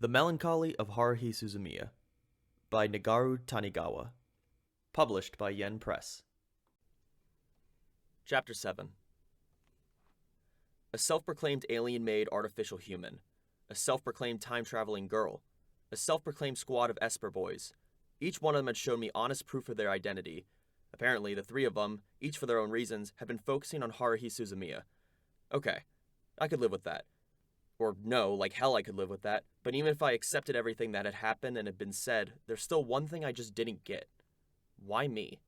The Melancholy of Haruhi Suzumiya by Nagaru Tanigawa. Published by Yen Press. Chapter 7. A self-proclaimed alien-made artificial human. A self-proclaimed time-traveling girl. A self-proclaimed squad of Esper boys. Each one of them had shown me honest proof of their identity. Apparently, the three of them, each for their own reasons, had been focusing on Haruhi Suzumiya. Okay, I could live with that. Or no, like hell I could live with that, but even if I accepted everything that had happened and had been said, there's still one thing I just didn't get. Why me?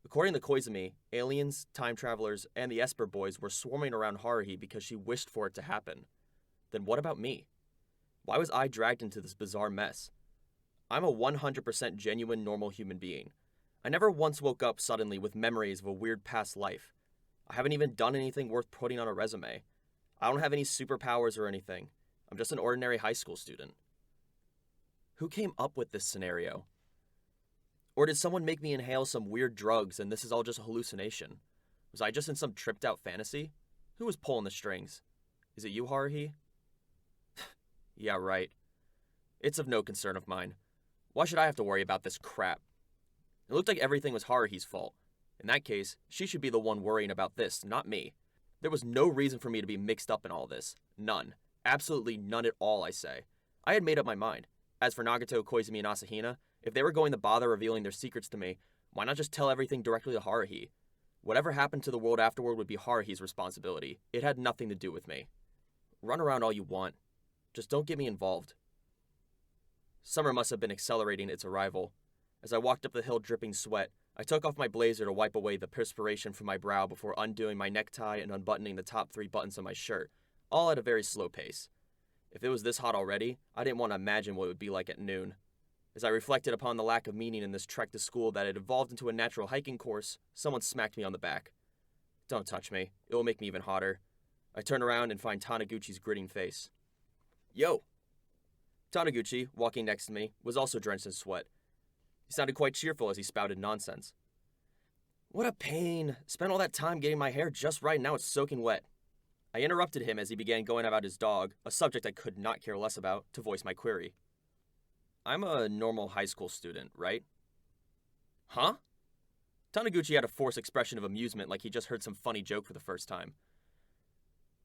According to Koizumi, aliens, time travelers, and the Esper boys were swarming around Haruhi because she wished for it to happen. Then what about me? Why was I dragged into this bizarre mess? I'm a 100% genuine normal human being. I never once woke up suddenly with memories of a weird past life. I haven't even done anything worth putting on a resume. I don't have any superpowers or anything. I'm just an ordinary high school student. Who came up with this scenario? Or did someone make me inhale some weird drugs and this is all just a hallucination? Was I just in some tripped out fantasy? Who was pulling the strings? Is it you, Haruhi? Yeah, right. It's of no concern of mine. Why should I have to worry about this crap? It looked like everything was Haruhi's fault. In that case, she should be the one worrying about this, not me. There was no reason for me to be mixed up in all this. None. Absolutely none at all, I say. I had made up my mind. As for Nagato, Koizumi, and Asahina, if they were going to bother revealing their secrets to me, why not just tell everything directly to Haruhi? Whatever happened to the world afterward would be Haruhi's responsibility. It had nothing to do with me. Run around all you want. Just don't get me involved. Summer must have been accelerating its arrival. As I walked up the hill dripping sweat, I took off my blazer to wipe away the perspiration from my brow before undoing my necktie and unbuttoning the top 3 buttons of my shirt, all at a very slow pace. If it was this hot already, I didn't want to imagine what it would be like at noon. As I reflected upon the lack of meaning in this trek to school that had evolved into a natural hiking course, someone smacked me on the back. Don't touch me. It will make me even hotter. I turn around and find Taniguchi's gritting face. Yo! Taniguchi, walking next to me, was also drenched in sweat. He sounded quite cheerful as he spouted nonsense. What a pain. Spent all that time getting my hair just right and now it's soaking wet. I interrupted him as he began going about his dog, a subject I could not care less about, to voice my query. I'm a normal high school student, right? Huh? Taniguchi had a forced expression of amusement like he just heard some funny joke for the first time.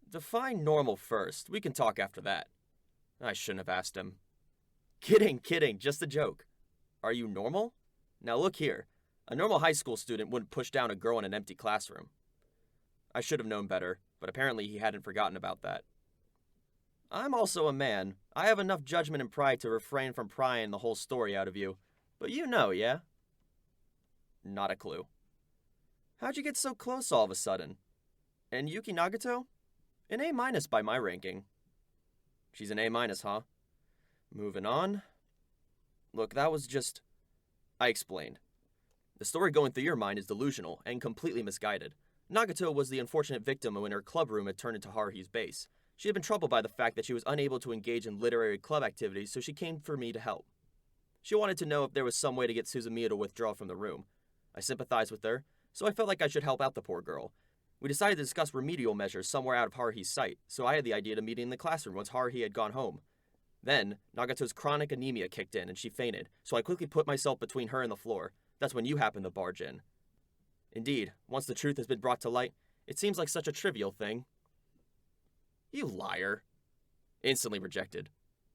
Define normal first. We can talk after that. I shouldn't have asked him. Kidding, just a joke. Are you normal? Now look here. A normal high school student wouldn't push down a girl in an empty classroom. I should have known better, but apparently he hadn't forgotten about that. I'm also a man. I have enough judgment and pride to refrain from prying the whole story out of you. But you know, yeah? Not a clue. How'd you get so close all of a sudden? And Yuki Nagato? An A- by my ranking. She's an A-, huh? Moving on. Look, that was just... I explained. The story going through your mind is delusional and completely misguided. Nagato was the unfortunate victim when her club room had turned into Haruhi's base. She had been troubled by the fact that she was unable to engage in literary club activities, so she came for me to help. She wanted to know if there was some way to get Suzumiya to withdraw from the room. I sympathized with her, so I felt like I should help out the poor girl. We decided to discuss remedial measures somewhere out of Haruhi's sight, so I had the idea to meet in the classroom once Haruhi had gone home. Then, Nagato's chronic anemia kicked in and she fainted, so I quickly put myself between her and the floor. That's when you happened to barge in. Indeed, once the truth has been brought to light, it seems like such a trivial thing. You liar. Instantly rejected.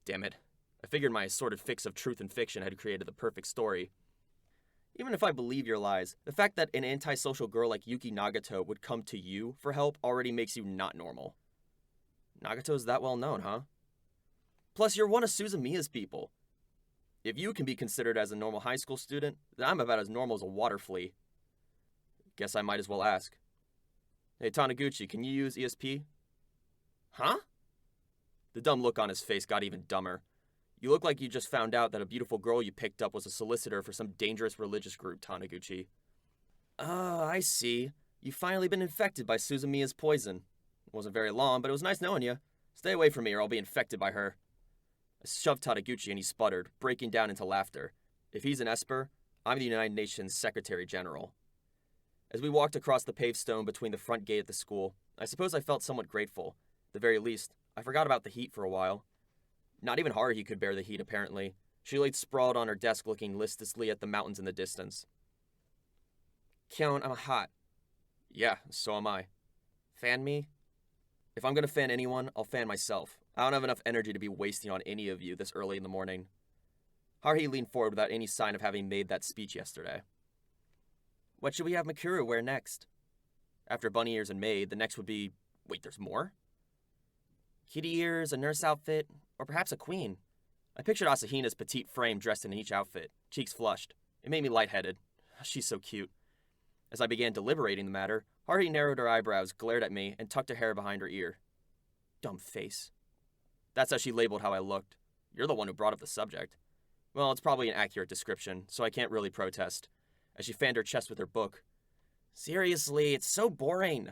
Damn it. I figured my assorted fix of truth and fiction had created the perfect story. Even if I believe your lies, the fact that an antisocial girl like Yuki Nagato would come to you for help already makes you not normal. Nagato's that well known, huh? Plus, you're one of Suzumiya's people. If you can be considered as a normal high school student, then I'm about as normal as a water flea. Guess I might as well ask. Hey, Taniguchi, can you use ESP? Huh? The dumb look on his face got even dumber. You look like you just found out that a beautiful girl you picked up was a solicitor for some dangerous religious group, Taniguchi. I see. You've finally been infected by Suzumiya's poison. It wasn't very long, but it was nice knowing you. Stay away from me or I'll be infected by her. I shoved Taniguchi and he sputtered, breaking down into laughter. If he's an Esper, I'm the United Nations Secretary General. As we walked across the paved stone between the front gate at the school, I suppose I felt somewhat grateful. At the very least, I forgot about the heat for a while. Not even Haruhi could bear the heat, apparently. She laid sprawled on her desk looking listlessly at the mountains in the distance. Kyon, I'm hot. Yeah, so am I. Fan me? If I'm gonna fan anyone, I'll fan myself. I don't have enough energy to be wasting on any of you this early in the morning. Haruhi leaned forward without any sign of having made that speech yesterday. What should we have Mikuru wear next? After bunny ears and maid, the next would be... Wait, there's more? Kitty ears, a nurse outfit, or perhaps a queen. I pictured Asahina's petite frame dressed in each outfit, cheeks flushed. It made me lightheaded. She's so cute. As I began deliberating the matter, Haruhi narrowed her eyebrows, glared at me, and tucked her hair behind her ear. Dumb face. That's how she labeled how I looked. You're the one who brought up the subject. Well, it's probably an accurate description, so I can't really protest. As she fanned her chest with her book. Seriously, it's so boring.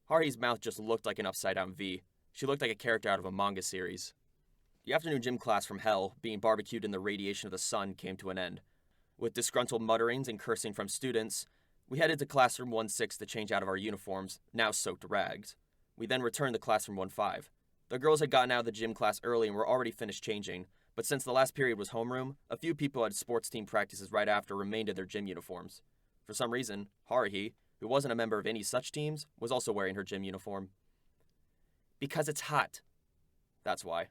Haruhi's mouth just looked like an upside-down V. She looked like a character out of a manga series. The afternoon gym class from hell, being barbecued in the radiation of the sun, came to an end. With disgruntled mutterings and cursing from students, we headed to classroom 1-6 to change out of our uniforms, now soaked rags. We then returned to classroom 1-5. The girls had gotten out of the gym class early and were already finished changing, but since the last period was homeroom, a few people had sports team practices right after remained in their gym uniforms. For some reason, Haruhi, who wasn't a member of any such teams, was also wearing her gym uniform. Because it's hot. That's why.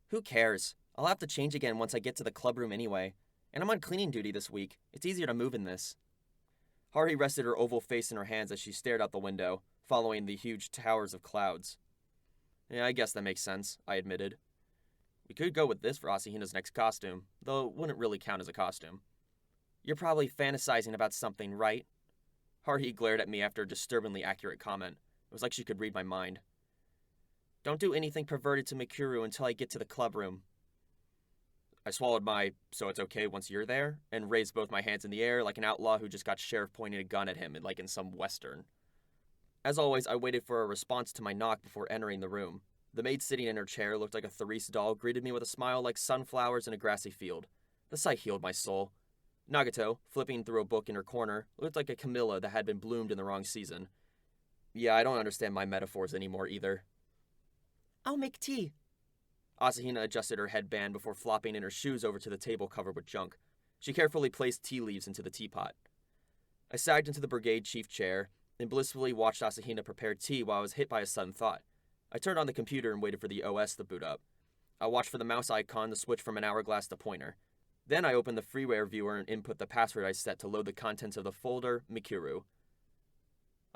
Who cares? I'll have to change again once I get to the clubroom anyway. And I'm on cleaning duty this week. It's easier to move in this. Haruhi rested her oval face in her hands as she stared out the window, following the huge towers of clouds. Yeah, I guess that makes sense, I admitted. We could go with this for Asahina's next costume, though it wouldn't really count as a costume. You're probably fantasizing about something, right? Haruhi glared at me after a disturbingly accurate comment. It was like she could read my mind. Don't do anything perverted to Mikuru until I get to the clubroom. I swallowed my "so it's okay once you're there" and raised both my hands in the air like an outlaw who just got sheriff pointing a gun at him like in some western. As always, I waited for a response to my knock before entering the room. The maid sitting in her chair looked like a Therese doll, greeted me with a smile like sunflowers in a grassy field. The sight healed my soul. Nagato, flipping through a book in her corner, looked like a camellia that had been bloomed in the wrong season. Yeah, I don't understand my metaphors anymore either. I'll make tea. Asahina adjusted her headband before flopping in her shoes over to the table covered with junk. She carefully placed tea leaves into the teapot. I sagged into the brigade chief chair and blissfully watched Asahina prepare tea while I was hit by a sudden thought. I turned on the computer and waited for the OS to boot up. I watched for the mouse icon to switch from an hourglass to pointer. Then I opened the freeware viewer and input the password I set to load the contents of the folder, Mikuru.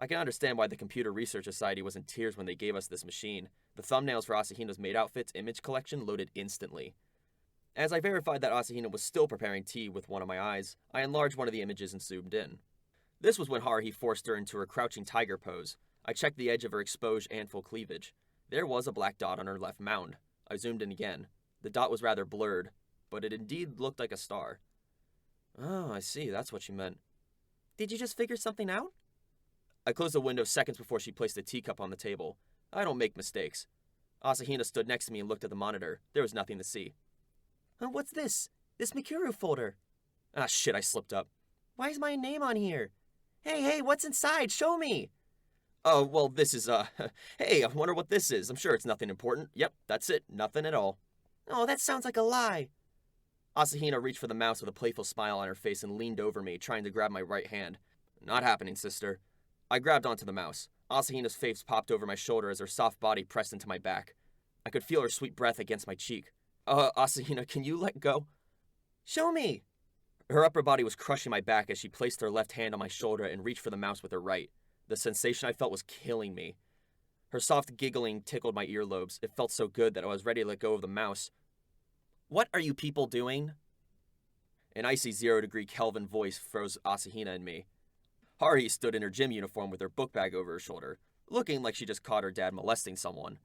I can understand why the Computer Research Society was in tears when they gave us this machine. The thumbnails for Asahina's maid outfits image collection loaded instantly. As I verified that Asahina was still preparing tea with one of my eyes, I enlarged one of the images and zoomed in. This was when Haruhi forced her into her crouching tiger pose. I checked the edge of her exposed and full cleavage. There was a black dot on her left mound. I zoomed in again. The dot was rather blurred, but it indeed looked like a star. Oh, I see, that's what she meant. Did you just figure something out? I closed the window seconds before she placed a teacup on the table. I don't make mistakes. Asahina stood next to me and looked at the monitor. There was nothing to see. What's this? This Mikuru folder. Ah, shit, I slipped up. Why is my name on here? Hey, what's inside? Show me! Oh, well, this is, hey, I wonder what this is. I'm sure it's nothing important. Yep, that's it. Nothing at all. Oh, that sounds like a lie. Asahina reached for the mouse with a playful smile on her face and leaned over me, trying to grab my right hand. Not happening, sister. I grabbed onto the mouse. Asahina's face popped over my shoulder as her soft body pressed into my back. I could feel her sweet breath against my cheek. Asahina, can you let go? Show me! Her upper body was crushing my back as she placed her left hand on my shoulder and reached for the mouse with her right. The sensation I felt was killing me. Her soft giggling tickled my earlobes. It felt so good that I was ready to let go of the mouse. What are you people doing? An icy 0-degree Kelvin voice froze Asahina and me. Haruhi stood in her gym uniform with her book bag over her shoulder, looking like she just caught her dad molesting someone.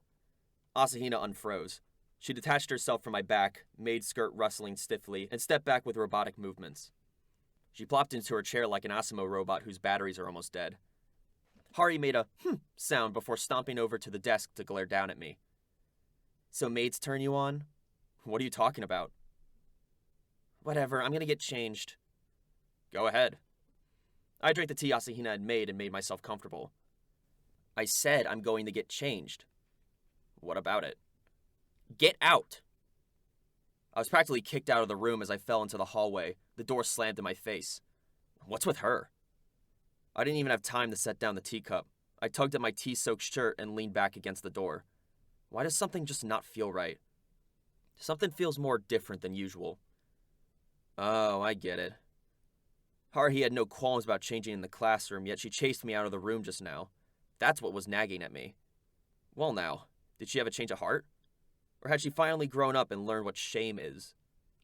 Asahina unfroze. She detached herself from my back, maid skirt rustling stiffly, and stepped back with robotic movements. She plopped into her chair like an Asimo robot whose batteries are almost dead. Haruhi made a sound before stomping over to the desk to glare down at me. So maids turn you on? What are you talking about? Whatever, I'm gonna get changed. Go ahead. I drank the tea Asahina had made and made myself comfortable. I said I'm going to get changed. What about it? Get out! I was practically kicked out of the room as I fell into the hallway. The door slammed in my face. What's with her? I didn't even have time to set down the teacup. I tugged at my tea-soaked shirt and leaned back against the door. Why does something just not feel right? Something feels more different than usual. Oh, I get it. Haruhi had no qualms about changing in the classroom, yet she chased me out of the room just now. That's what was nagging at me. Well now, did she have a change of heart? Or had she finally grown up and learned what shame is?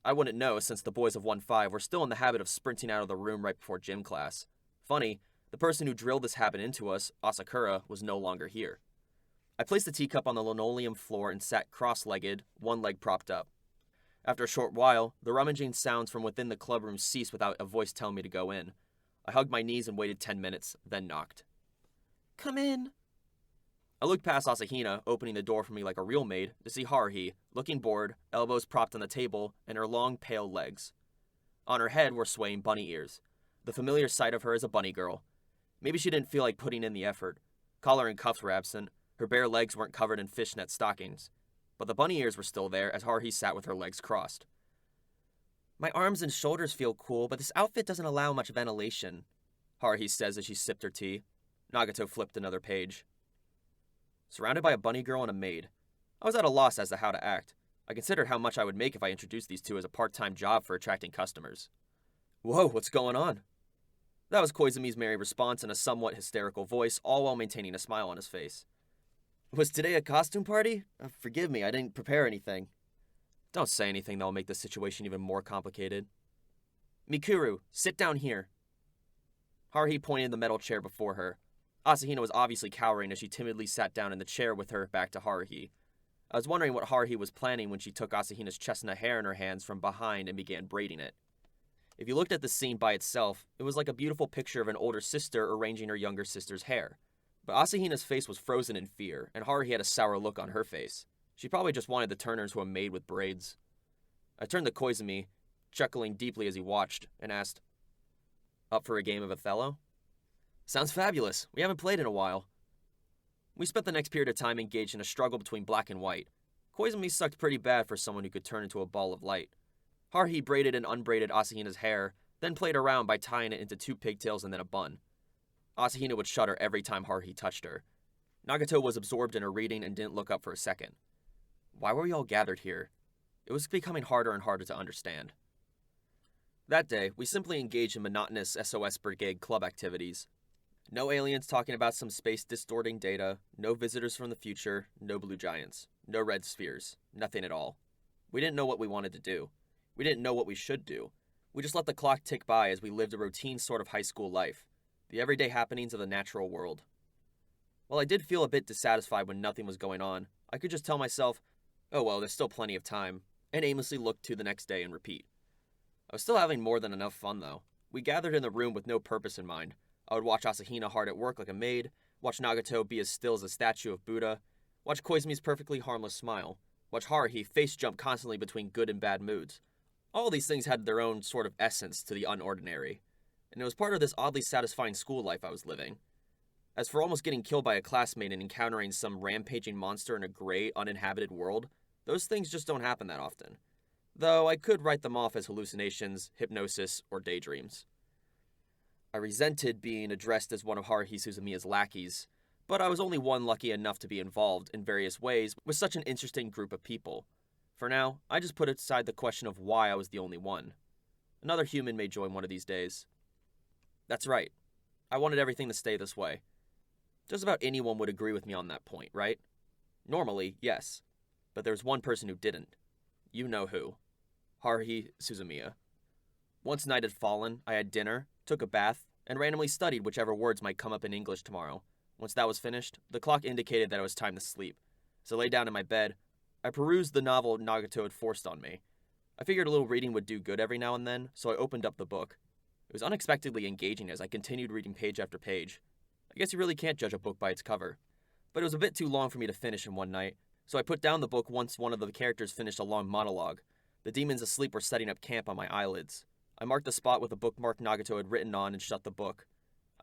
I wouldn't know, since the boys of 1-5 were still in the habit of sprinting out of the room right before gym class. Funny, the person who drilled this habit into us, Asakura, was no longer here. I placed the teacup on the linoleum floor and sat cross-legged, one leg propped up. After a short while, the rummaging sounds from within the clubroom ceased without a voice telling me to go in. I hugged my knees and waited 10 minutes, then knocked. Come in. I looked past Asahina, opening the door for me like a real maid, to see Haruhi, looking bored, elbows propped on the table, and her long, pale legs. On her head were swaying bunny ears, the familiar sight of her as a bunny girl. Maybe she didn't feel like putting in the effort. Collar and cuffs were absent, her bare legs weren't covered in fishnet stockings. But the bunny ears were still there as Haruhi sat with her legs crossed. My arms and shoulders feel cool, but this outfit doesn't allow much ventilation, Haruhi says as she sipped her tea. Nagato flipped another page. Surrounded by a bunny girl and a maid, I was at a loss as to how to act. I considered how much I would make if I introduced these two as a part-time job for attracting customers. Whoa, what's going on? That was Koizumi's merry response in a somewhat hysterical voice, all while maintaining a smile on his face. Was today a costume party? Forgive me, I didn't prepare anything. Don't say anything that'll make the situation even more complicated. Mikuru, sit down here. Haruhi pointed the metal chair before her. Asahina was obviously cowering as she timidly sat down in the chair with her back to Haruhi. I was wondering what Haruhi was planning when she took Asahina's chestnut hair in her hands from behind and began braiding it. If you looked at the scene by itself, it was like a beautiful picture of an older sister arranging her younger sister's hair. But Asahina's face was frozen in fear, and Haruhi had a sour look on her face. She probably just wanted to turn her into a maid with braids. I turned to Koizumi, chuckling deeply as he watched, and asked, Up for a game of Othello? Sounds fabulous. We haven't played in a while. We spent the next period of time engaged in a struggle between black and white. Koizumi sucked pretty bad for someone who could turn into a ball of light. Haruhi braided and unbraided Asahina's hair, then played around by tying it into 2 pigtails and then a bun. Asahina would shudder every time Haruhi touched her. Nagato was absorbed in her reading and didn't look up for a second. Why were we all gathered here? It was becoming harder and harder to understand. That day, we simply engaged in monotonous SOS Brigade club activities. No aliens talking about some space-distorting data, no visitors from the future, no blue giants, no red spheres, nothing at all. We didn't know what we wanted to do. We didn't know what we should do. We just let the clock tick by as we lived a routine sort of high school life, the everyday happenings of the natural world. While I did feel a bit dissatisfied when nothing was going on, I could just tell myself, oh well, there's still plenty of time, and aimlessly look to the next day and repeat. I was still having more than enough fun though. We gathered in the room with no purpose in mind. I would watch Asahina hard at work like a maid, watch Nagato be as still as a statue of Buddha, watch Koizumi's perfectly harmless smile, watch Haruhi face jump constantly between good and bad moods. All these things had their own sort of essence to the unordinary, and it was part of this oddly satisfying school life I was living. As for almost getting killed by a classmate and encountering some rampaging monster in a gray, uninhabited world, those things just don't happen that often. Though I could write them off as hallucinations, hypnosis, or daydreams. I resented being addressed as one of Haruhi Suzumiya's lackeys, but I was only one lucky enough to be involved in various ways with such an interesting group of people. For now, I just put aside the question of why I was the only one. Another human may join one of these days. That's right. I wanted everything to stay this way. Just about anyone would agree with me on that point, right? Normally, yes. But there's one person who didn't. You know who. Haruhi Suzumiya. Once night had fallen, I had dinner, took a bath, and randomly studied whichever words might come up in English tomorrow. Once that was finished, the clock indicated that it was time to sleep. So I lay down in my bed. I perused the novel Nagato had forced on me. I figured a little reading would do good every now and then, so I opened up the book. It was unexpectedly engaging as I continued reading page after page. I guess you really can't judge a book by its cover. But it was a bit too long for me to finish in one night, so I put down the book once one of the characters finished a long monologue. The demons asleep were setting up camp on my eyelids. I marked the spot with a bookmark Nagato had written on and shut the book.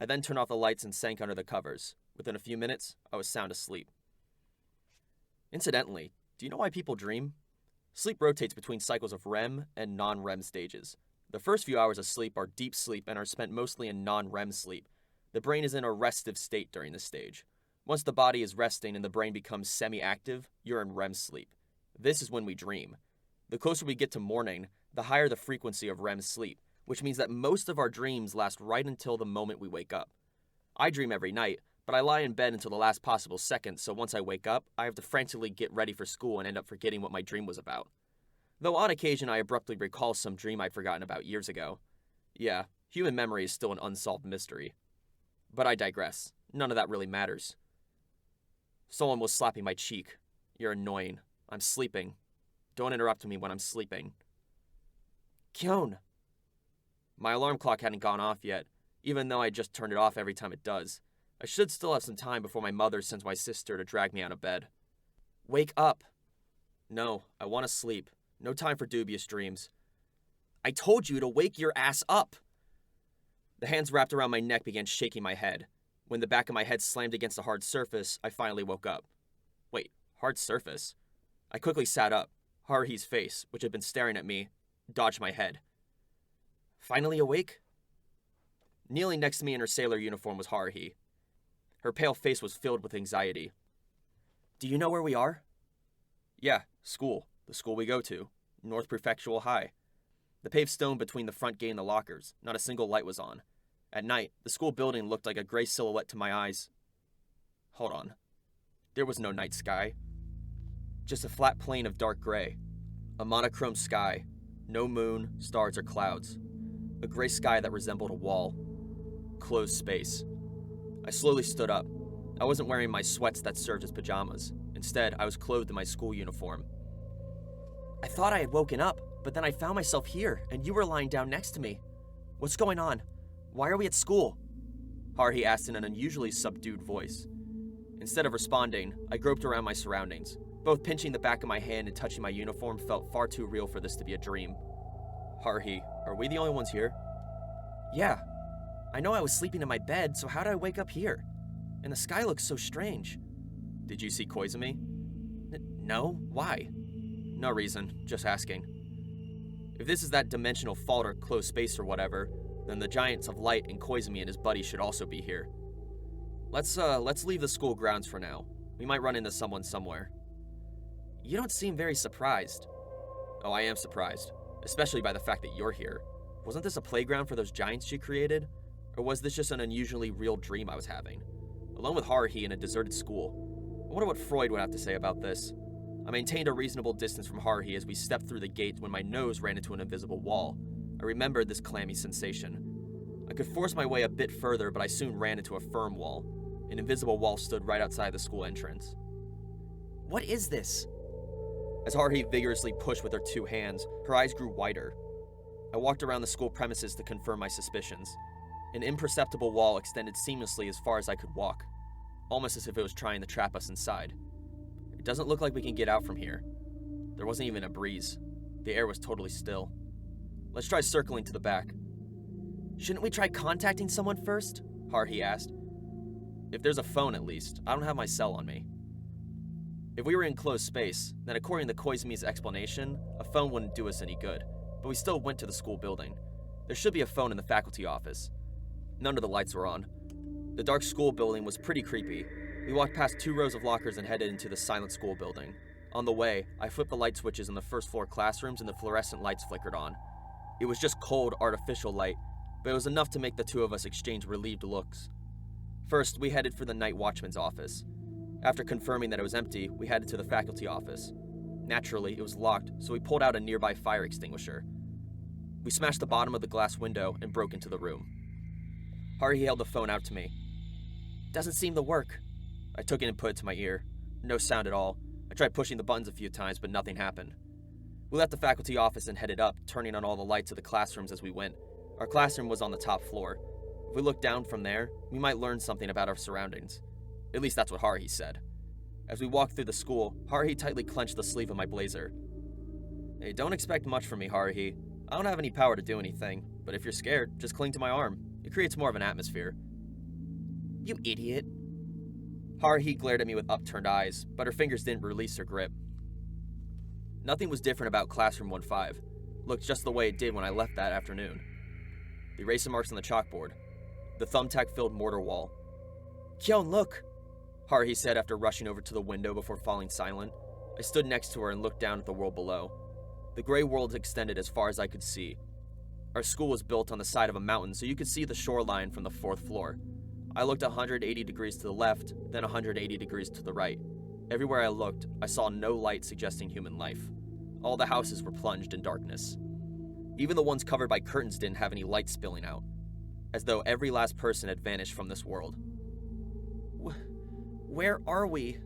I then turned off the lights and sank under the covers. Within a few minutes, I was sound asleep. Incidentally, Do you know why people dream? Sleep rotates between cycles of REM and non-REM stages. The first few hours of sleep are deep sleep and are spent mostly in non-REM sleep. The brain is in a restive state during this stage. Once the body is resting and the brain becomes semi-active, you're in REM sleep. This is when we dream. The closer we get to morning, the higher the frequency of REM sleep, which means that most of our dreams last right until the moment we wake up. I dream every night, but I lie in bed until the last possible second, so once I wake up, I have to frantically get ready for school and end up forgetting what my dream was about. Though on occasion I abruptly recall some dream I'd forgotten about years ago. Yeah, human memory is still an unsolved mystery. But I digress. None of that really matters. Someone was slapping my cheek. You're annoying. I'm sleeping. Don't interrupt me when I'm sleeping. Kyon! My alarm clock hadn't gone off yet, even though I just turned it off every time it does. I should still have some time before my mother sends my sister to drag me out of bed. Wake up! No, I want to sleep. No time for dubious dreams. I told you to wake your ass up! The hands wrapped around my neck began shaking my head. When the back of my head slammed against a hard surface, I finally woke up. Wait, hard surface? I quickly sat up. Haruhi's face, which had been staring at me, dodged my head. Finally awake? Kneeling next to me in her sailor uniform was Haruhi. Her pale face was filled with anxiety. Do you know where we are? Yeah, school. The school we go to. North Prefectural High. The paved stone between the front gate and the lockers. Not a single light was on. At night, the school building looked like a gray silhouette to my eyes. Hold on. There was no night sky. Just a flat plane of dark gray. A monochrome sky. No moon, stars, or clouds. A gray sky that resembled a wall. Closed space. I slowly stood up. I wasn't wearing my sweats that served as pajamas. Instead, I was clothed in my school uniform. I thought I had woken up, but then I found myself here, and you were lying down next to me. What's going on? Why are we at school? Haruhi asked in an unusually subdued voice. Instead of responding, I groped around my surroundings. Both pinching the back of my hand and touching my uniform felt far too real for this to be a dream. Haruhi, are we the only ones here? Yeah. I know I was sleeping in my bed, so how did I wake up here? And the sky looks so strange. Did you see Koizumi? No, why? No reason, just asking. If this is that dimensional fault or closed space or whatever, then the Giants of Light and Koizumi and his buddies should also be here. Let's leave the school grounds for now. We might run into someone somewhere. You don't seem very surprised. Oh, I am surprised, especially by the fact that you're here. Wasn't this a playground for those giants she created? Or was this just an unusually real dream I was having? Alone with Haruhi in a deserted school. I wonder what Freud would have to say about this. I maintained a reasonable distance from Haruhi as we stepped through the gate when my nose ran into an invisible wall. I remembered this clammy sensation. I could force my way a bit further, but I soon ran into a firm wall. An invisible wall stood right outside the school entrance. What is this? As Haruhi vigorously pushed with her two hands, her eyes grew wider. I walked around the school premises to confirm my suspicions. An imperceptible wall extended seamlessly as far as I could walk, almost as if it was trying to trap us inside. It doesn't look like we can get out from here. There wasn't even a breeze. The air was totally still. Let's try circling to the back. Shouldn't we try contacting someone first? Haruhi asked. If there's a phone at least. I don't have my cell on me. If we were in closed space, then according to Koizumi's explanation, a phone wouldn't do us any good, but we still went to the school building. There should be a phone in the faculty office. None of the lights were on. The dark school building was pretty creepy. We walked past 2 rows of lockers and headed into the silent school building. On the way, I flipped the light switches in the first floor classrooms and the fluorescent lights flickered on. It was just cold, artificial light, but it was enough to make the two of us exchange relieved looks. First, we headed for the night watchman's office. After confirming that it was empty, we headed to the faculty office. Naturally, it was locked, so we pulled out a nearby fire extinguisher. We smashed the bottom of the glass window and broke into the room. Haruhi held the phone out to me. Doesn't seem to work. I took it and put it to my ear. No sound at all. I tried pushing the buttons a few times, but nothing happened. We left the faculty office and headed up, turning on all the lights of the classrooms as we went. Our classroom was on the top floor. If we looked down from there, we might learn something about our surroundings. At least that's what Haruhi said. As we walked through the school, Haruhi tightly clenched the sleeve of my blazer. Hey, don't expect much from me, Haruhi. I don't have any power to do anything, but if you're scared, just cling to my arm. It creates more of an atmosphere. You idiot. Haruhi glared at me with upturned eyes, but her fingers didn't release her grip. Nothing was different about Classroom 1-5. Looked just the way it did when I left that afternoon. The eraser marks on the chalkboard. The thumbtack-filled mortar wall. Kyon, look! Haruhi said after rushing over to the window before falling silent. I stood next to her and looked down at the world below. The gray world extended as far as I could see. Our school was built on the side of a mountain, so you could see the shoreline from the 4th floor. I looked 180 degrees to the left, then 180 degrees to the right. Everywhere I looked, I saw no light suggesting human life. All the houses were plunged in darkness. Even the ones covered by curtains didn't have any light spilling out, as though every last person had vanished from this world. Where are we?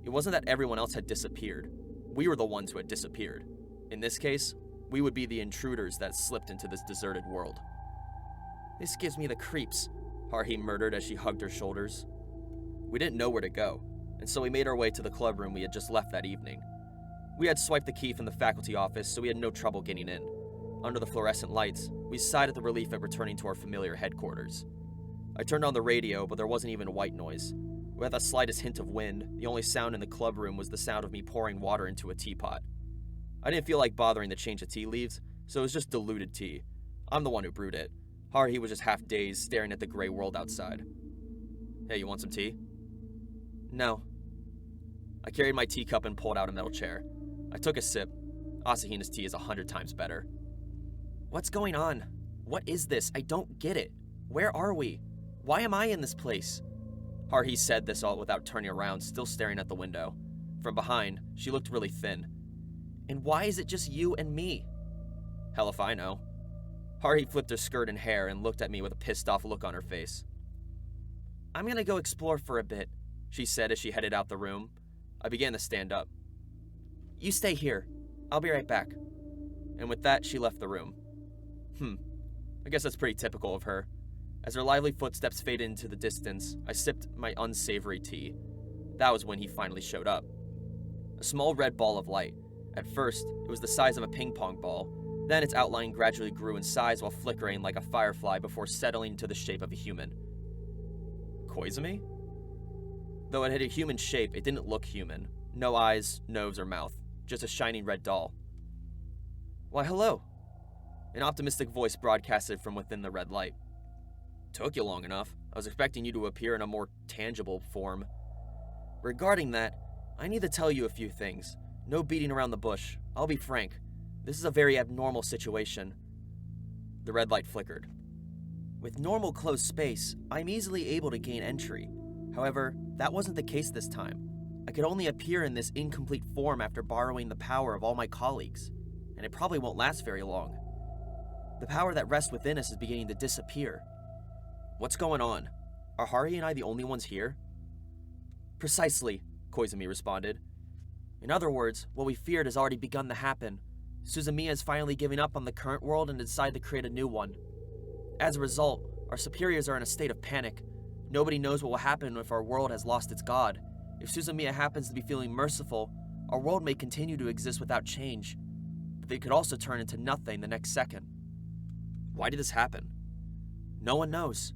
It wasn't that everyone else had disappeared. We were the ones who had disappeared. In this case, we would be the intruders that slipped into this deserted world. This gives me the creeps, Haruhi murmured as she hugged her shoulders. We didn't know where to go, and so we made our way to the club room we had just left that evening. We had swiped the key from the faculty office, so we had no trouble getting in. Under the fluorescent lights, we sighed at the relief at returning to our familiar headquarters. I turned on the radio, but there wasn't even white noise. Without the slightest hint of wind, the only sound in the club room was the sound of me pouring water into a teapot. I didn't feel like bothering to change the tea leaves, so it was just diluted tea. I'm the one who brewed it. Haruhi was just half dazed, staring at the gray world outside. Hey, you want some tea? No. I carried my teacup and pulled out a metal chair. I took a sip. Asahina's tea is 100 times better. What's going on? What is this? I don't get it. Where are we? Why am I in this place? Haruhi said this all without turning around, still staring at the window. From behind, she looked really thin. And why is it just you and me? Hell if I know. Haruhi flipped her skirt and hair and looked at me with a pissed-off look on her face. I'm gonna go explore for a bit, she said as she headed out the room. I began to stand up. You stay here. I'll be right back. And with that, she left the room. I guess that's pretty typical of her. As her lively footsteps faded into the distance, I sipped my unsavory tea. That was when he finally showed up. A small red ball of light. At first, it was the size of a ping pong ball. Then its outline gradually grew in size while flickering like a firefly before settling into the shape of a human. Koizumi? Though it had a human shape, it didn't look human. No eyes, nose, or mouth. Just a shining red doll. Why, hello. An optimistic voice broadcasted from within the red light. Took you long enough. I was expecting you to appear in a more tangible form. Regarding that, I need to tell you a few things. No beating around the bush. I'll be frank. This is a very abnormal situation. The red light flickered. With normal closed space, I'm easily able to gain entry. However, that wasn't the case this time. I could only appear in this incomplete form after borrowing the power of all my colleagues, and it probably won't last very long. The power that rests within us is beginning to disappear. What's going on? Are Haruhi and I the only ones here? Precisely, Koizumi responded. In other words, what we feared has already begun to happen. Suzumiya is finally giving up on the current world and decided to create a new one. As a result, our superiors are in a state of panic. Nobody knows what will happen if our world has lost its god. If Suzumiya happens to be feeling merciful, our world may continue to exist without change, but they could also turn into nothing the next second. Why did this happen? No one knows.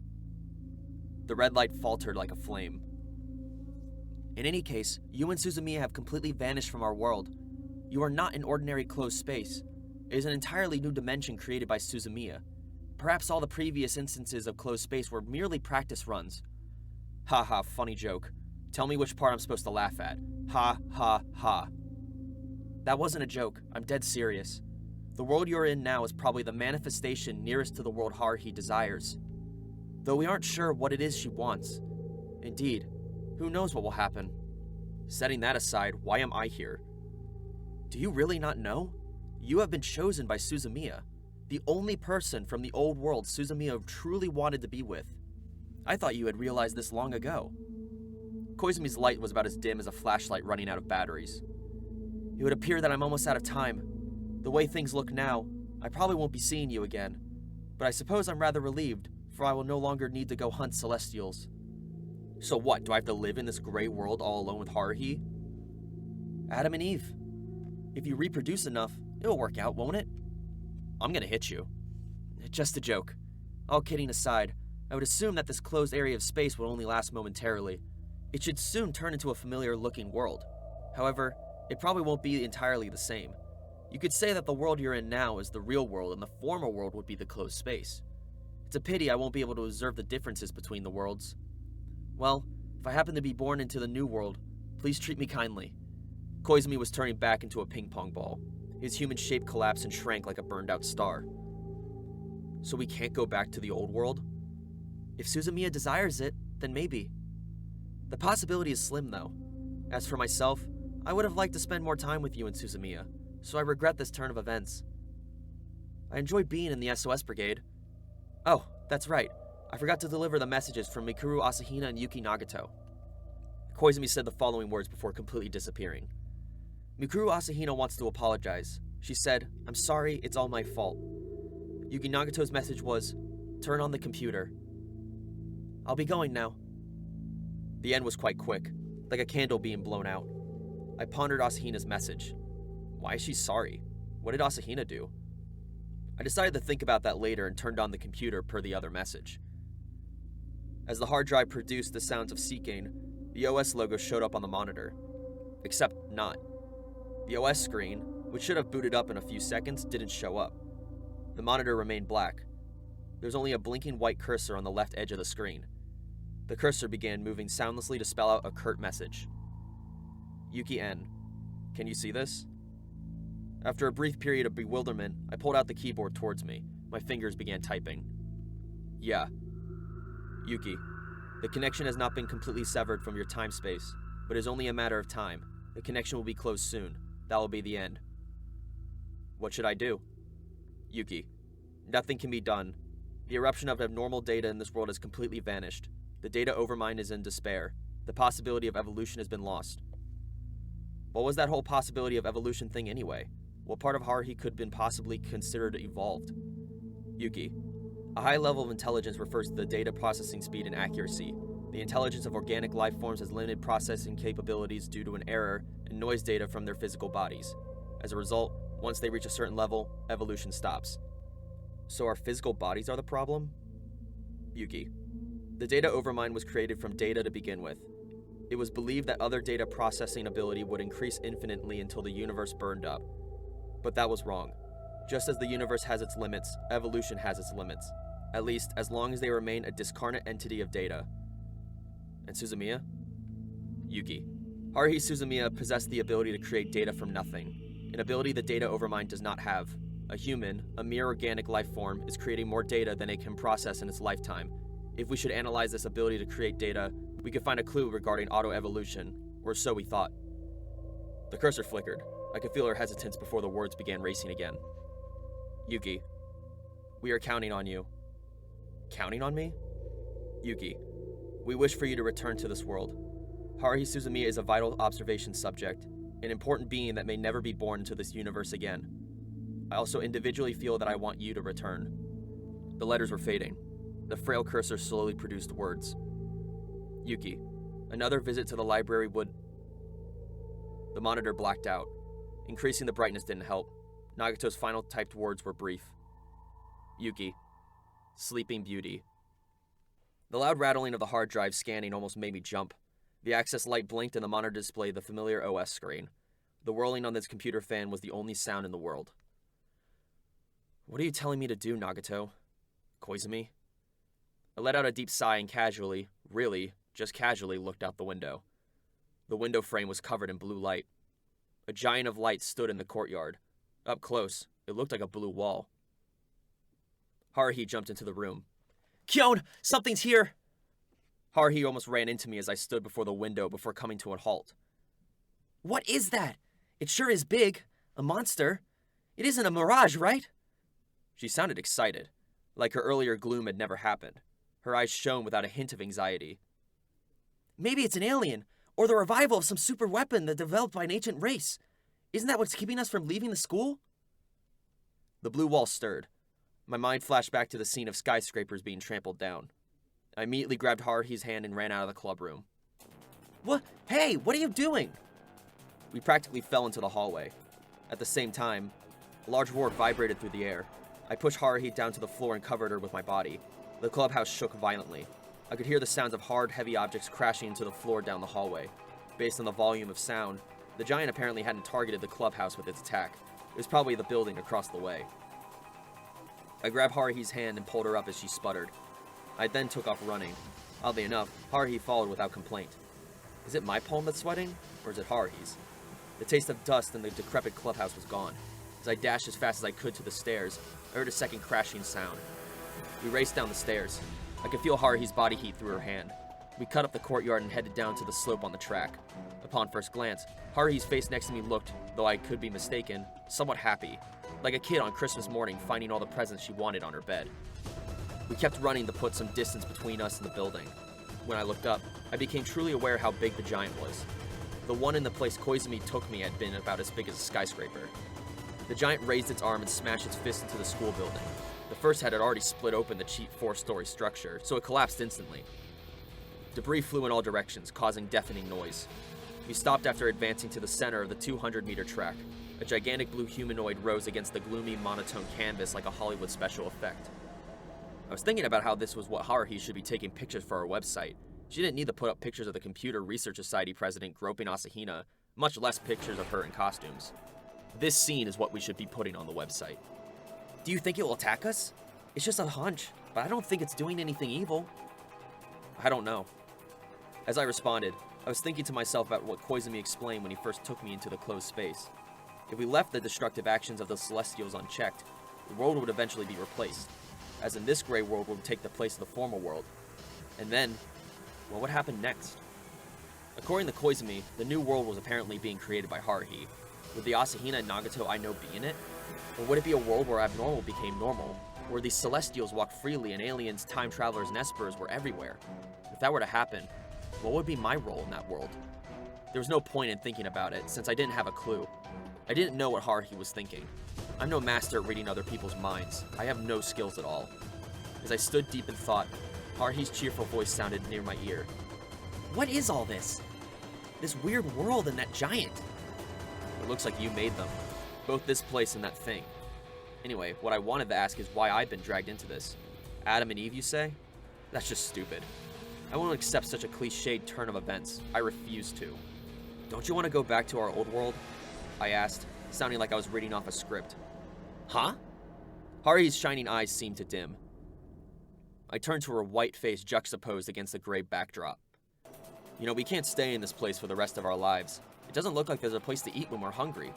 The red light faltered like a flame. In any case, you and Suzumiya have completely vanished from our world. You are not in ordinary closed space. It is an entirely new dimension created by Suzumiya. Perhaps all the previous instances of closed space were merely practice runs. Ha, funny joke. Tell me which part I'm supposed to laugh at. Ha. That wasn't a joke. I'm dead serious. The world you're in now is probably the manifestation nearest to the world Haruhi desires. Though we aren't sure what it is she wants. Indeed, who knows what will happen? Setting that aside, why am I here? Do you really not know? You have been chosen by Suzumiya, the only person from the old world Suzumiya truly wanted to be with. I thought you had realized this long ago. Koizumi's light was about as dim as a flashlight running out of batteries. It would appear that I'm almost out of time. The way things look now, I probably won't be seeing you again. But I suppose I'm rather relieved, for I will no longer need to go hunt Celestials. So what, do I have to live in this gray world all alone with Haruhi? Adam and Eve. If you reproduce enough, it'll work out, won't it? I'm gonna hit you. Just a joke. All kidding aside, I would assume that this closed area of space will only last momentarily. It should soon turn into a familiar-looking world. However, it probably won't be entirely the same. You could say that the world you're in now is the real world and the former world would be the closed space. It's a pity I won't be able to observe the differences between the worlds. Well, if I happen to be born into the new world, please treat me kindly. Koizumi was turning back into a ping-pong ball. His human shape collapsed and shrank like a burned-out star. So we can't go back to the old world? If Suzumiya desires it, then maybe. The possibility is slim, though. As for myself, I would have liked to spend more time with you and Suzumiya, so I regret this turn of events. I enjoyed being in the SOS Brigade. Oh, that's right. I forgot to deliver the messages from Mikuru Asahina and Yuki Nagato. Koizumi said the following words before completely disappearing. Mikuru Asahina wants to apologize. She said, "I'm sorry, it's all my fault." Yuki Nagato's message was, "Turn on the computer." I'll be going now. The end was quite quick, like a candle being blown out. I pondered Asahina's message. Why is she sorry? What did Asahina do? I decided to think about that later and turned on the computer per the other message. As the hard drive produced the sounds of seeking, the OS logo showed up on the monitor. Except not. The OS screen, which should have booted up in a few seconds, didn't show up. The monitor remained black. There was only a blinking white cursor on the left edge of the screen. The cursor began moving soundlessly to spell out a curt message. Yuki N. Can you see this? After a brief period of bewilderment, I pulled out the keyboard towards me. My fingers began typing. Yeah. Yuki, the connection has not been completely severed from your time-space, but is only a matter of time. The connection will be closed soon. That will be the end. What should I do? Yuki, nothing can be done. The eruption of abnormal data in this world has completely vanished. The data overmind is in despair. The possibility of evolution has been lost. What was that whole possibility of evolution thing anyway? What part of Haruhi could have been possibly considered evolved? Yuki, a high level of intelligence refers to the data processing speed and accuracy. The intelligence of organic life forms has limited processing capabilities due to an error in noise data from their physical bodies. As a result, once they reach a certain level, evolution stops. So our physical bodies are the problem? Yuki, the data overmind was created from data to begin with. It was believed that other data processing ability would increase infinitely until the universe burned up. But that was wrong. Just as the universe has its limits, evolution has its limits. At least, as long as they remain a discarnate entity of data. And Suzumiya? Yuki. Haruhi Suzumiya possessed the ability to create data from nothing, an ability the data overmind does not have. A human, a mere organic life form, is creating more data than it can process in its lifetime. If we should analyze this ability to create data, we could find a clue regarding autoevolution, or so we thought. The cursor flickered. I could feel her hesitance before the words began racing again. Yuki, we are counting on you. Counting on me? Yuki, we wish for you to return to this world. Haruhi Suzumiya is a vital observation subject, an important being that may never be born into this universe again. I also individually feel that I want you to return. The letters were fading. The frail cursor slowly produced words. Yuki, another visit to the library would... The monitor blacked out. Increasing the brightness didn't help. Nagato's final typed words were brief. Yuki, Sleeping Beauty. The loud rattling of the hard drive scanning almost made me jump. The access light blinked and the monitor displayed the familiar OS screen. The whirling on this computer fan was the only sound in the world. What are you telling me to do, Nagato? Koizumi? I let out a deep sigh and casually, really, just casually looked out the window. The window frame was covered in blue light. A giant of light stood in the courtyard. Up close, it looked like a blue wall. Haruhi jumped into the room. Kyon, something's here! Haruhi almost ran into me as I stood before the window before coming to a halt. What is that? It sure is big. A monster. It isn't a mirage, right? She sounded excited, like her earlier gloom had never happened. Her eyes shone without a hint of anxiety. Maybe it's an alien, or the revival of some super weapon that developed by an ancient race. Isn't that what's keeping us from leaving the school? The blue wall stirred. My mind flashed back to the scene of skyscrapers being trampled down. I immediately grabbed Haruhi's hand and ran out of the club room. What? Hey, what are you doing? We practically fell into the hallway. At the same time, a large roar vibrated through the air. I pushed Haruhi down to the floor and covered her with my body. The clubhouse shook violently. I could hear the sounds of hard, heavy objects crashing into the floor down the hallway. Based on the volume of sound, The giant apparently hadn't targeted the clubhouse with its attack. It was probably the building across the way. I grabbed Haruhi's hand and pulled her up as she sputtered. I then took off running. Oddly enough, Haruhi followed without complaint. Is it my palm that's sweating, or is it Haruhi's? The taste of dust in the decrepit clubhouse was gone. As I dashed as fast as I could to the stairs, I heard a second crashing sound. We raced down the stairs. I could feel Haruhi's body heat through her hand. We cut up the courtyard and headed down to the slope on the track. Upon first glance, Haruhi's face next to me looked, though I could be mistaken, somewhat happy, like a kid on Christmas morning finding all the presents she wanted on her bed. We kept running to put some distance between us and the building. When I looked up, I became truly aware how big the giant was. The one in the place Koizumi took me had been about as big as a skyscraper. The giant raised its arm and smashed its fist into the school building. The first head had already split open the cheap 4-story structure, so it collapsed instantly. Debris flew in all directions, causing deafening noise. We stopped after advancing to the center of the 200-meter track. A gigantic blue humanoid rose against the gloomy, monotone canvas like a Hollywood special effect. I was thinking about how this was what Haruhi should be taking pictures for our website. She didn't need to put up pictures of the Computer Research Society president groping Asahina, much less pictures of her in costumes. This scene is what we should be putting on the website. Do you think it will attack us? It's just a hunch, but I don't think it's doing anything evil. I don't know. As I responded, I was thinking to myself about what Koizumi explained when he first took me into the closed space. If we left the destructive actions of the Celestials unchecked, the world would eventually be replaced, as in this gray world would take the place of the former world. And then, what would happen next? According to Koizumi, the new world was apparently being created by Haruhi. Would the Asahina and Nagato I know be in it? Or would it be a world where abnormal became normal, where these Celestials walked freely and aliens, time travelers, and espers were everywhere? If that were to happen, what would be my role in that world? There was no point in thinking about it, since I didn't have a clue. I didn't know what Haruhi was thinking. I'm no master at reading other people's minds. I have no skills at all. As I stood deep in thought, Haruhi's cheerful voice sounded near my ear. What is all this? This weird world and that giant? It looks like you made them. Both this place and that thing. Anyway, what I wanted to ask is why I've been dragged into this. Adam and Eve, you say? That's just stupid. I won't accept such a cliched turn of events. I refuse to. Don't you want to go back to our old world? I asked, sounding like I was reading off a script. Huh? Haruhi's shining eyes seemed to dim. I turned to her white face juxtaposed against the gray backdrop. You know, we can't stay in this place for the rest of our lives. It doesn't look like there's a place to eat when we're hungry.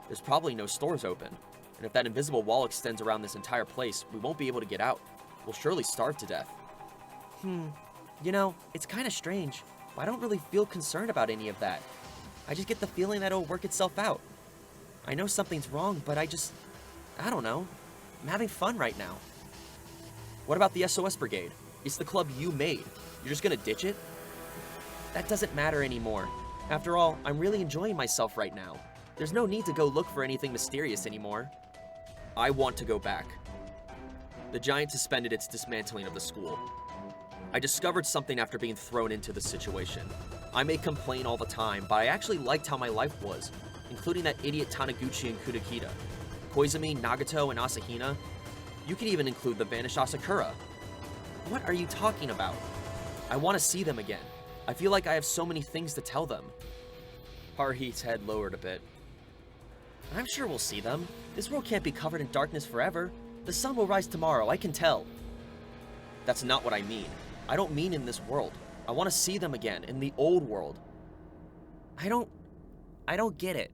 There's probably no stores open. And if that invisible wall extends around this entire place, we won't be able to get out. We'll surely starve to death. You know, it's kind of strange, but I don't really feel concerned about any of that. I just get the feeling that it'll work itself out. I know something's wrong, but I don't know. I'm having fun right now. What about the SOS Brigade? It's the club you made. You're just gonna ditch it? That doesn't matter anymore. After all, I'm really enjoying myself right now. There's no need to go look for anything mysterious anymore. I want to go back. The giant suspended its dismantling of the school. I discovered something after being thrown into this situation. I may complain all the time, but I actually liked how my life was, including that idiot Taniguchi and Kudakita. Koizumi, Nagato, and Asahina. You could even include the vanished Asakura. What are you talking about? I want to see them again. I feel like I have so many things to tell them. Haruhi's head lowered a bit. I'm sure we'll see them. This world can't be covered in darkness forever. The sun will rise tomorrow, I can tell. That's not what I mean. I don't mean in this world. I want to see them again, in the old world. I don't get it.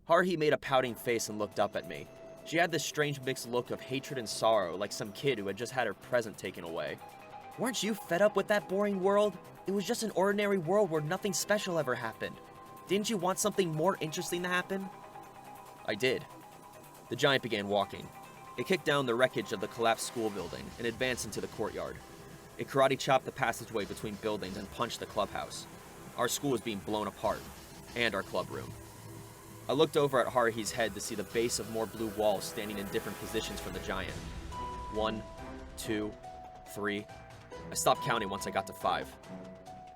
Haruhi made a pouting face and looked up at me. She had this strange mixed look of hatred and sorrow, like some kid who had just had her present taken away. Weren't you fed up with that boring world? It was just an ordinary world where nothing special ever happened. Didn't you want something more interesting to happen? I did. The giant began walking. It kicked down the wreckage of the collapsed school building and advanced into the courtyard. It karate chopped the passageway between buildings and punched the clubhouse. Our school was being blown apart, and our club room. I looked over at Haruhi's head to see the base of more blue walls standing in different positions from the giant. 1, 2, 3. I stopped counting once I got to 5.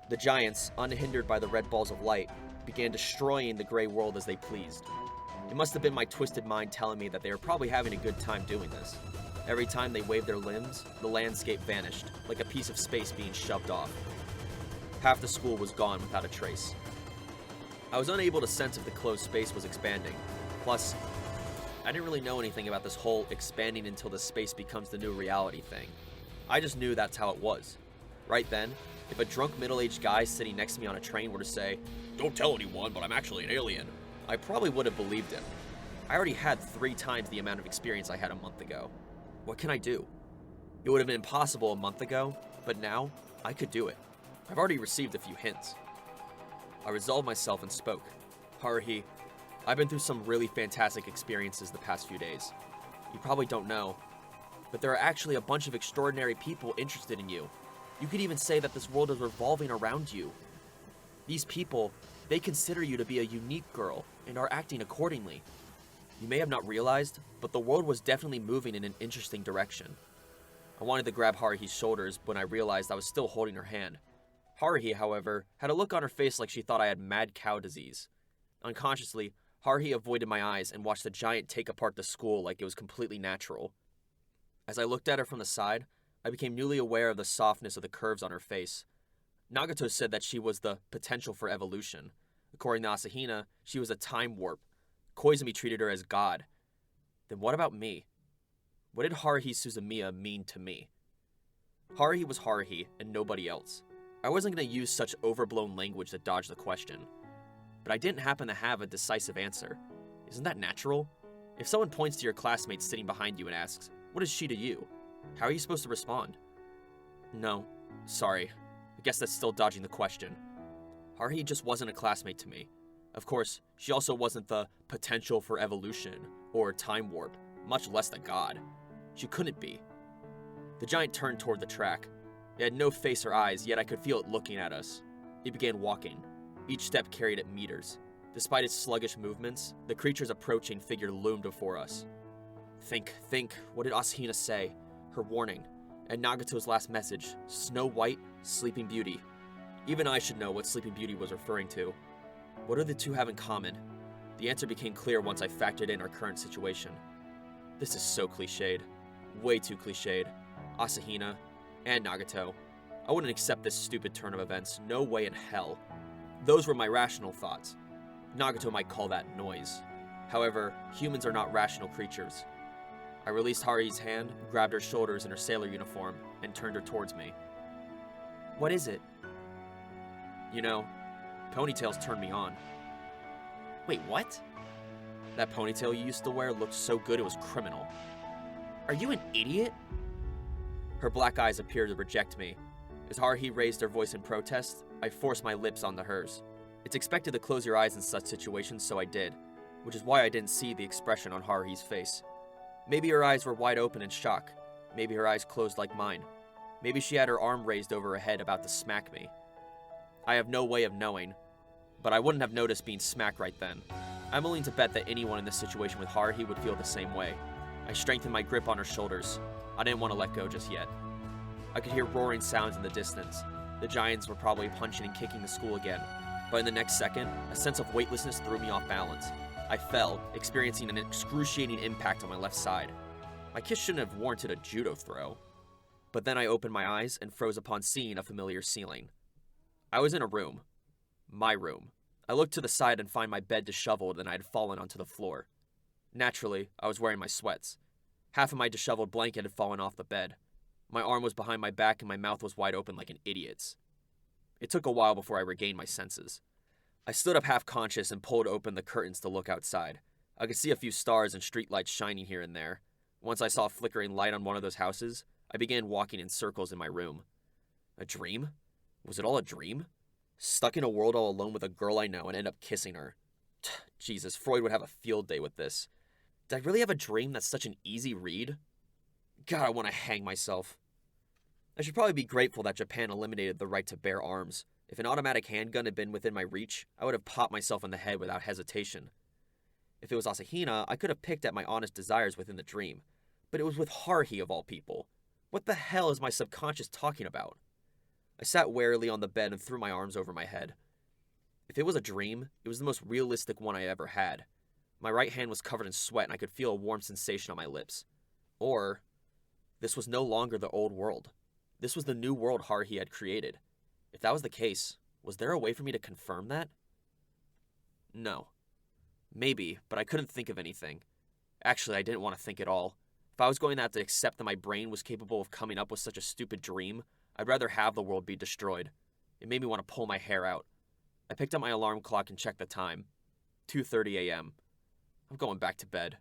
The giants, unhindered by the red balls of light, began destroying the gray world as they pleased. It must have been my twisted mind telling me that they were probably having a good time doing this. Every time they waved their limbs, the landscape vanished, like a piece of space being shoved off. Half the school was gone without a trace. I was unable to sense if the closed space was expanding. Plus, I didn't really know anything about this whole expanding until the space becomes the new reality thing. I just knew that's how it was. Right then, if a drunk middle-aged guy sitting next to me on a train were to say, "Don't tell anyone, but I'm actually an alien," I probably would have believed him. I already had 3 times the amount of experience I had a month ago. What can I do? It would have been impossible a month ago, but now, I could do it. I've already received a few hints. I resolved myself and spoke. "Haruhi, I've been through some really fantastic experiences the past few days. You probably don't know, but there are actually a bunch of extraordinary people interested in you. You could even say that this world is revolving around you. These people, they consider you to be a unique girl and are acting accordingly. You may have not realized, but the world was definitely moving in an interesting direction." I wanted to grab Haruhi's shoulders when I realized I was still holding her hand. Haruhi, however, had a look on her face like she thought I had mad cow disease. Unconsciously, Haruhi avoided my eyes and watched the giant take apart the school like it was completely natural. As I looked at her from the side, I became newly aware of the softness of the curves on her face. Nagato said that she was the potential for evolution. According to Asahina, she was a time warp. Koizumi treated her as God. Then what about me? What did Haruhi Suzumiya mean to me? Haruhi was Haruhi and nobody else. I wasn't going to use such overblown language to dodge the question. But I didn't happen to have a decisive answer. Isn't that natural? If someone points to your classmate sitting behind you and asks, "What is she to you?" how are you supposed to respond? No, sorry. I guess that's still dodging the question. Haruhi just wasn't a classmate to me. Of course, she also wasn't the potential for evolution or time warp, much less the god. She couldn't be. The giant turned toward the track. It had no face or eyes, yet I could feel it looking at us. It began walking. Each step carried it meters. Despite its sluggish movements, the creature's approaching figure loomed before us. Think, what did Asahina say? Her warning. And Nagato's last message, Snow White, Sleeping Beauty. Even I should know what Sleeping Beauty was referring to. What do the two have in common? The answer became clear once I factored in our current situation. This is so cliched. Way too cliched. Asahina and Nagato. I wouldn't accept this stupid turn of events, no way in hell. Those were my rational thoughts. Nagato might call that noise. However, humans are not rational creatures. I released Haruhi's hand, grabbed her shoulders in her sailor uniform, and turned her towards me. What is it? You know, ponytails turn me on. Wait, what? That ponytail you used to wear looked so good it was criminal. Are you an idiot? Her black eyes appeared to reject me. As Haruhi raised her voice in protest, I forced my lips onto hers. It's expected to close your eyes in such situations, so I did, which is why I didn't see the expression on Haruhi's face. Maybe her eyes were wide open in shock. Maybe her eyes closed like mine. Maybe she had her arm raised over her head about to smack me. I have no way of knowing, but I wouldn't have noticed being smacked right then. I'm willing to bet that anyone in this situation with Haruhi would feel the same way. I strengthened my grip on her shoulders. I didn't want to let go just yet. I could hear roaring sounds in the distance. The giants were probably punching and kicking the school again. But in the next second, a sense of weightlessness threw me off balance. I fell, experiencing an excruciating impact on my left side. My kiss shouldn't have warranted a judo throw. But then I opened my eyes and froze upon seeing a familiar ceiling. I was in a room. My room. I looked to the side and find my bed disheveled and I had fallen onto the floor. Naturally, I was wearing my sweats. Half of my disheveled blanket had fallen off the bed. My arm was behind my back and my mouth was wide open like an idiot's. It took a while before I regained my senses. I stood up half-conscious and pulled open the curtains to look outside. I could see a few stars and streetlights shining here and there. Once I saw a flickering light on one of those houses, I began walking in circles in my room. A dream? Was it all a dream? Stuck in a world all alone with a girl I know and end up kissing her. Jesus, Freud would have a field day with this. Did I really have a dream that's such an easy read? God, I want to hang myself. I should probably be grateful that Japan eliminated the right to bear arms. If an automatic handgun had been within my reach, I would have popped myself in the head without hesitation. If it was Asahina, I could have picked at my honest desires within the dream. But it was with Haruhi of all people. What the hell is my subconscious talking about? I sat warily on the bed and threw my arms over my head. If it was a dream, it was the most realistic one I ever had. My right hand was covered in sweat and I could feel a warm sensation on my lips. Or, this was no longer the old world. This was the new world Haruhi had created. If that was the case, was there a way for me to confirm that? No. Maybe, but I couldn't think of anything. Actually, I didn't want to think at all. If I was going to have to accept that my brain was capable of coming up with such a stupid dream, I'd rather have the world be destroyed. It made me want to pull my hair out. I picked up my alarm clock and checked the time. 2:30 a.m. I'm going back to bed.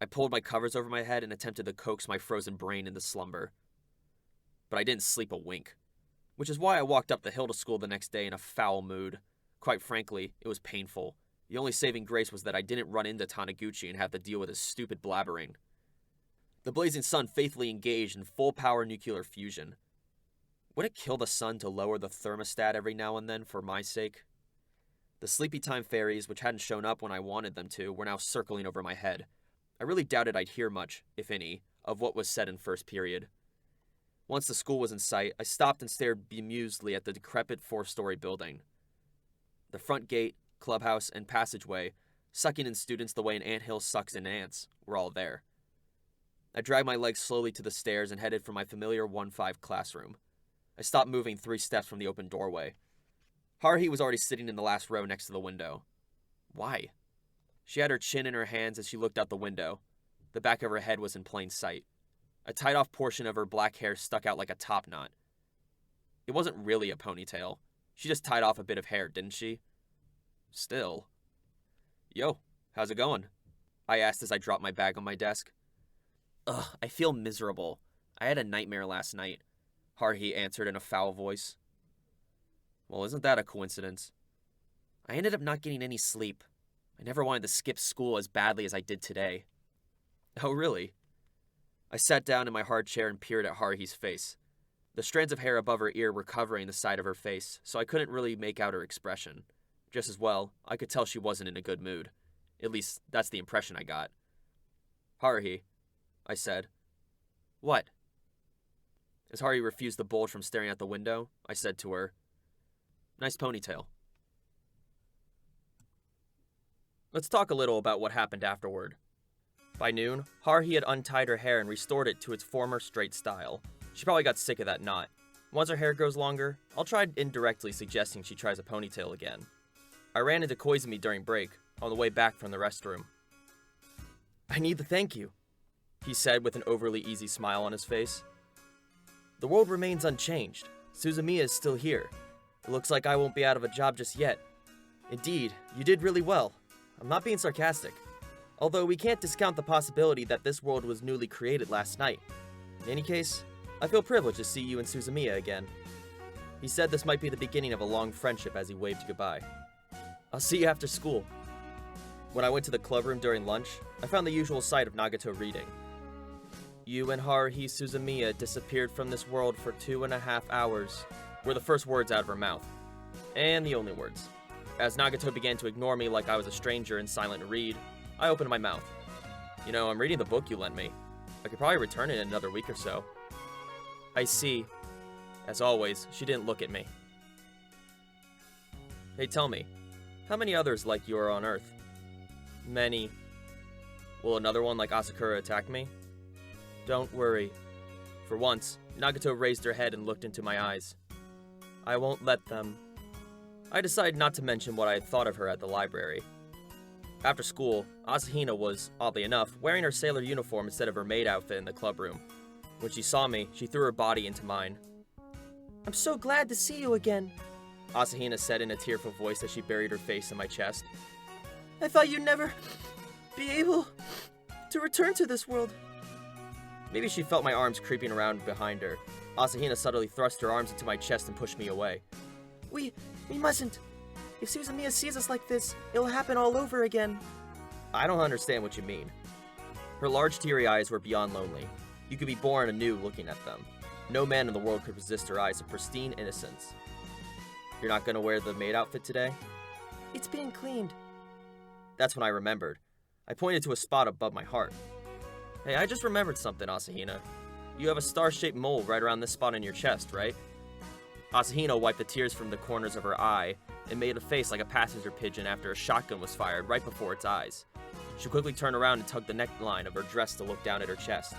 I pulled my covers over my head and attempted to coax my frozen brain into slumber. But I didn't sleep a wink, which is why I walked up the hill to school the next day in a foul mood. Quite frankly, it was painful. The only saving grace was that I didn't run into Taniguchi and have to deal with his stupid blabbering. The blazing sun faithfully engaged in full-power nuclear fusion. Would it kill the sun to lower the thermostat every now and then for my sake? The sleepy time fairies, which hadn't shown up when I wanted them to, were now circling over my head. I really doubted I'd hear much, if any, of what was said in first period. Once the school was in sight, I stopped and stared bemusedly at the decrepit 4-story building. The front gate, clubhouse, and passageway, sucking in students the way an anthill sucks in ants, were all there. I dragged my legs slowly to the stairs and headed for my familiar 1-5 classroom. I stopped moving 3 steps from the open doorway. Haruhi was already sitting in the last row next to the window. Why? She had her chin in her hands as she looked out the window. The back of her head was in plain sight. A tied-off portion of her black hair stuck out like a top knot. It wasn't really a ponytail. She just tied off a bit of hair, didn't she? Still. Yo, how's it going? I asked as I dropped my bag on my desk. Ugh, I feel miserable. I had a nightmare last night, Haruhi answered in a foul voice. Well, isn't that a coincidence? I ended up not getting any sleep. I never wanted to skip school as badly as I did today. Oh, really? I sat down in my hard chair and peered at Haruhi's face. The strands of hair above her ear were covering the side of her face, so I couldn't really make out her expression. Just as well, I could tell she wasn't in a good mood. At least, that's the impression I got. Haruhi, I said. What? As Haruhi refused to bulge from staring at the window, I said to her, Nice ponytail. Let's talk a little about what happened afterward. By noon, Haruhi had untied her hair and restored it to its former straight style. She probably got sick of that knot. Once her hair grows longer, I'll try indirectly suggesting she tries a ponytail again. I ran into Koizumi during break, on the way back from the restroom. I need to thank you, he said with an overly easy smile on his face. The world remains unchanged. Suzumiya is still here. It looks like I won't be out of a job just yet. Indeed, you did really well. I'm not being sarcastic. Although we can't discount the possibility that this world was newly created last night. In any case, I feel privileged to see you and Suzumiya again. He said this might be the beginning of a long friendship as he waved goodbye. I'll see you after school. When I went to the clubroom during lunch, I found the usual sight of Nagato reading. You and Haruhi Suzumiya disappeared from this world for 2.5 hours, were the first words out of her mouth. And the only words. As Nagato began to ignore me like I was a stranger and silent to read, I opened my mouth. You know, I'm reading the book you lent me. I could probably return it in another week or so. I see. As always, she didn't look at me. Hey, tell me, how many others like you are on Earth? Many. Will another one like Asakura attack me? Don't worry. For once, Nagato raised her head and looked into my eyes. I won't let them. I decided not to mention what I had thought of her at the library. After school, Asahina was, oddly enough, wearing her sailor uniform instead of her maid outfit in the clubroom. When she saw me, she threw her body into mine. I'm so glad to see you again, Asahina said in a tearful voice as she buried her face in my chest. I thought you'd never be able to return to this world. Maybe she felt my arms creeping around behind her. Asahina subtly thrust her arms into my chest and pushed me away. We mustn't. If Suzumiya sees us like this, it'll happen all over again. I don't understand what you mean. Her large teary eyes were beyond lonely. You could be born anew looking at them. No man in the world could resist her eyes of pristine innocence. You're not gonna wear the maid outfit today? It's being cleaned. That's when I remembered. I pointed to a spot above my heart. Hey, I just remembered something, Asahina. You have a star-shaped mole right around this spot in your chest, right? Asahina wiped the tears from the corners of her eye and made a face like a passenger pigeon after a shotgun was fired right before its eyes. She quickly turned around and tugged the neckline of her dress to look down at her chest.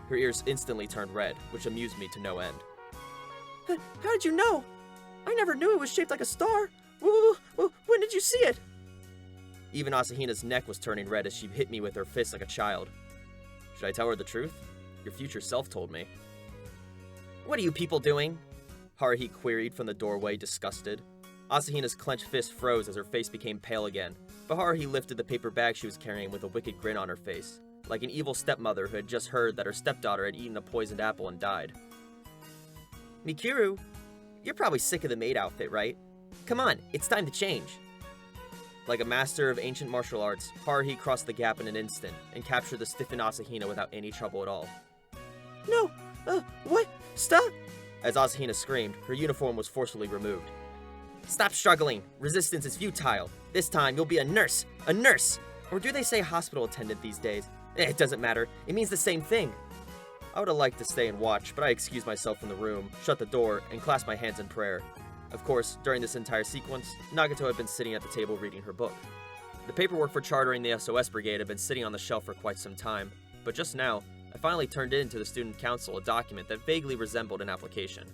Her ears instantly turned red, which amused me to no end. How did you know? I never knew it was shaped like a star. When did you see it? Even Asahina's neck was turning red as she hit me with her fist like a child. Should I tell her the truth? Your future self told me. What are you people doing? Haruhi queried from the doorway, disgusted. Asahina's clenched fist froze as her face became pale again, but Haruhi lifted the paper bag she was carrying with a wicked grin on her face, like an evil stepmother who had just heard that her stepdaughter had eaten a poisoned apple and died. Mikuru, you're probably sick of the maid outfit, right? Come on, it's time to change. Like a master of ancient martial arts, Haruhi crossed the gap in an instant and captured the stiffened Asahina without any trouble at all. No! What? Stop! As Asahina screamed, her uniform was forcefully removed. Stop struggling! Resistance is futile. This time you'll be a nurse! A nurse! Or do they say hospital attendant these days? It doesn't matter. It means the same thing. I would have liked to stay and watch, but I excused myself from the room, shut the door, and clasped my hands in prayer. Of course, during this entire sequence, Nagato had been sitting at the table reading her book. The paperwork for chartering the SOS Brigade had been sitting on the shelf for quite some time, but just now, I finally turned in to the student council a document that vaguely resembled an application.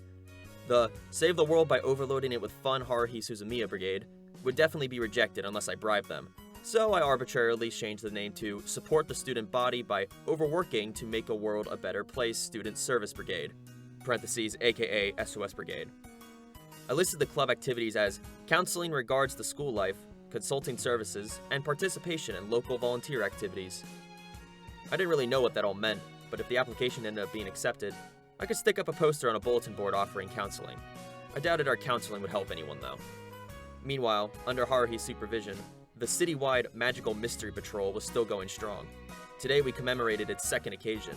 The Save the World by Overloading It with Fun Haruhi Suzumiya Brigade would definitely be rejected unless I bribed them, so I arbitrarily changed the name to Support the Student Body by Overworking to Make a World a Better Place Student Service Brigade, parentheses, aka SOS Brigade. I listed the club activities as counseling regards to school life, consulting services, and participation in local volunteer activities. I didn't really know what that all meant, but if the application ended up being accepted, I could stick up a poster on a bulletin board offering counseling. I doubted our counseling would help anyone though. Meanwhile, under Haruhi's supervision, the citywide Magical Mystery Patrol was still going strong. Today we commemorated its second occasion.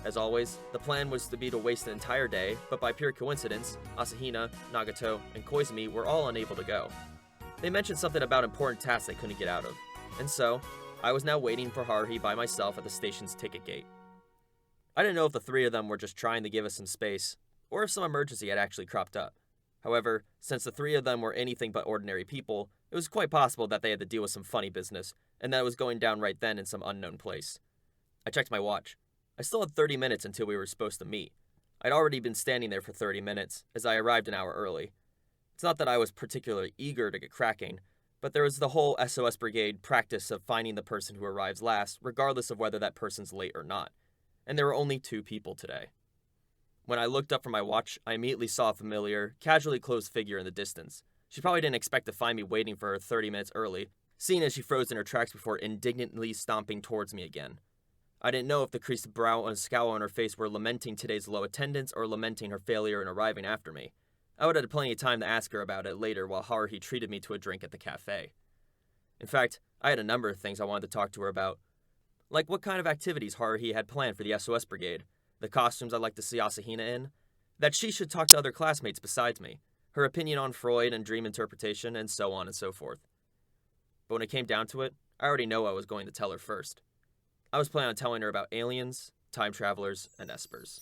As always, the plan was to be to waste an entire day, but by pure coincidence, Asahina, Nagato, and Koizumi were all unable to go. They mentioned something about important tasks they couldn't get out of, and so, I was now waiting for Haruhi by myself at the station's ticket gate. I didn't know if the three of them were just trying to give us some space, or if some emergency had actually cropped up. However, since the three of them were anything but ordinary people, it was quite possible that they had to deal with some funny business, and that it was going down right then in some unknown place. I checked my watch. I still had 30 minutes until we were supposed to meet. I'd already been standing there for 30 minutes, as I arrived an hour early. It's not that I was particularly eager to get cracking, but there was the whole SOS Brigade practice of finding the person who arrives last, regardless of whether that person's late or not. And there were only 2 people today. When I looked up from my watch, I immediately saw a familiar, casually clothed figure in the distance. She probably didn't expect to find me waiting for her 30 minutes early, seeing as she froze in her tracks before indignantly stomping towards me again. I didn't know if the creased brow and scowl on her face were lamenting today's low attendance or lamenting her failure in arriving after me. I would have had plenty of time to ask her about it later while Haruhi treated me to a drink at the cafe. In fact, I had a number of things I wanted to talk to her about. Like what kind of activities Haruhi had planned for the SOS Brigade, the costumes I'd like to see Asahina in, that she should talk to other classmates besides me, her opinion on Freud and dream interpretation, and so on and so forth. But when it came down to it, I already know I was going to tell her first. I was planning on telling her about aliens, time travelers, and espers.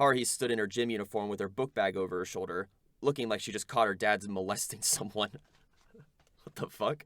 Haruhi stood in her gym uniform with her book bag over her shoulder, looking like she just caught her dad's molesting someone. What the fuck?